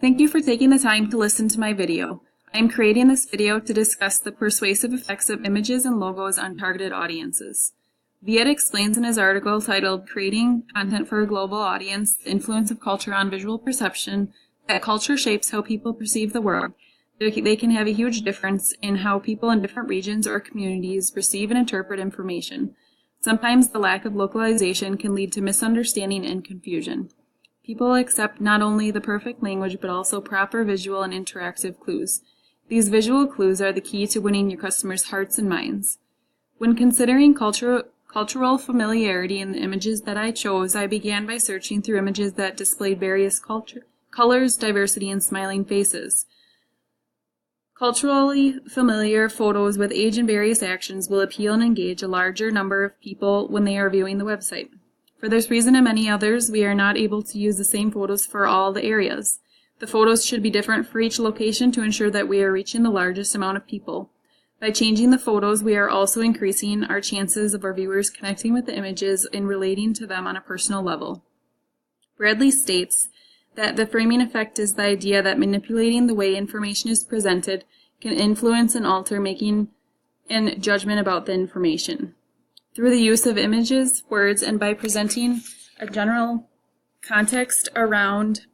Thank you for taking the time to listen to my video. I am creating this video to discuss the persuasive effects of images and logos on targeted audiences. Viet explains in his article titled Creating Content for a Global Audience, the Influence of Culture on Visual Perception, that culture shapes how people perceive the world. They can have a huge difference in how people in different regions or communities receive and interpret information. Sometimes the lack of localization can lead to misunderstanding and confusion. People accept not only the perfect language, but also proper visual and interactive clues. These visual clues are the key to winning your customers' hearts and minds. When considering cultural familiarity in the images that I chose, I began by searching through images that displayed various colors, diversity, and smiling faces. Culturally familiar photos with age and various actions will appeal and engage a larger number of people when they are viewing the website. For this reason and many others, we are not able to use the same photos for all the areas. The photos should be different for each location to ensure that we are reaching the largest amount of people. By changing the photos, we are also increasing our chances of our viewers connecting with the images and relating to them on a personal level. Bradley states that the framing effect is the idea that manipulating the way information is presented can influence and alter making and judgment about the information. Through the use of images, words, and by presenting a general context around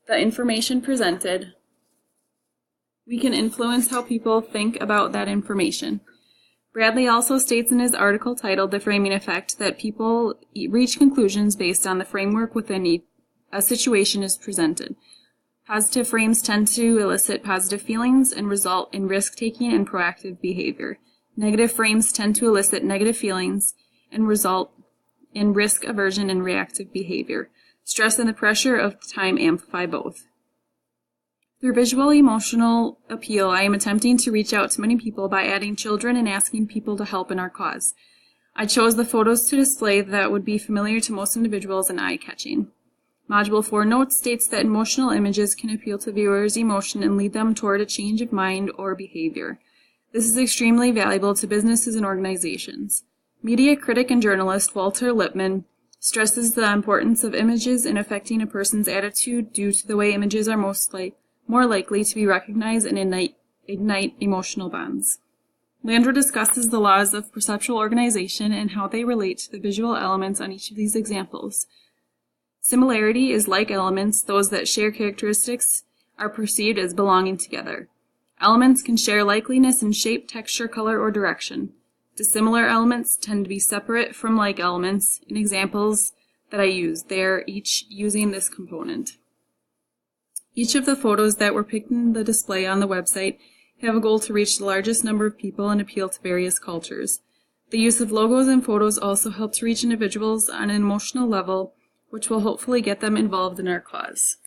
the information presented, we can influence how people think about that information. Bradley also states in his article titled The Framing Effect that people reach conclusions based on the framework within a situation is presented. Positive frames tend to elicit positive feelings and result in risk-taking and proactive behavior. Negative frames tend to elicit negative feelings and result in risk aversion and reactive behavior. Stress and the pressure of time amplify both. Through visual emotional appeal, I am attempting to reach out to many people by adding children and asking people to help in our cause. I chose the photos to display that would be familiar to most individuals and eye-catching. Module 4 notes states that emotional images can appeal to viewers' emotion and lead them toward a change of mind or behavior. This is extremely valuable to businesses and organizations. Media critic and journalist Walter Lippmann stresses the importance of images in affecting a person's attitude due to the way images are more likely to be recognized and ignite emotional bonds. Landro discusses the laws of perceptual organization and how they relate to the visual elements on each of these examples. Similarity is like elements; those that share characteristics are perceived as belonging together. Elements can share likeliness in shape, texture, color, or direction. Dissimilar elements tend to be separate from like elements. In examples that I used, they are each using this component. Each of the photos that were picked in the display on the website have a goal to reach the largest number of people and appeal to various cultures. The use of logos and photos also help to reach individuals on an emotional level, which will hopefully get them involved in our cause.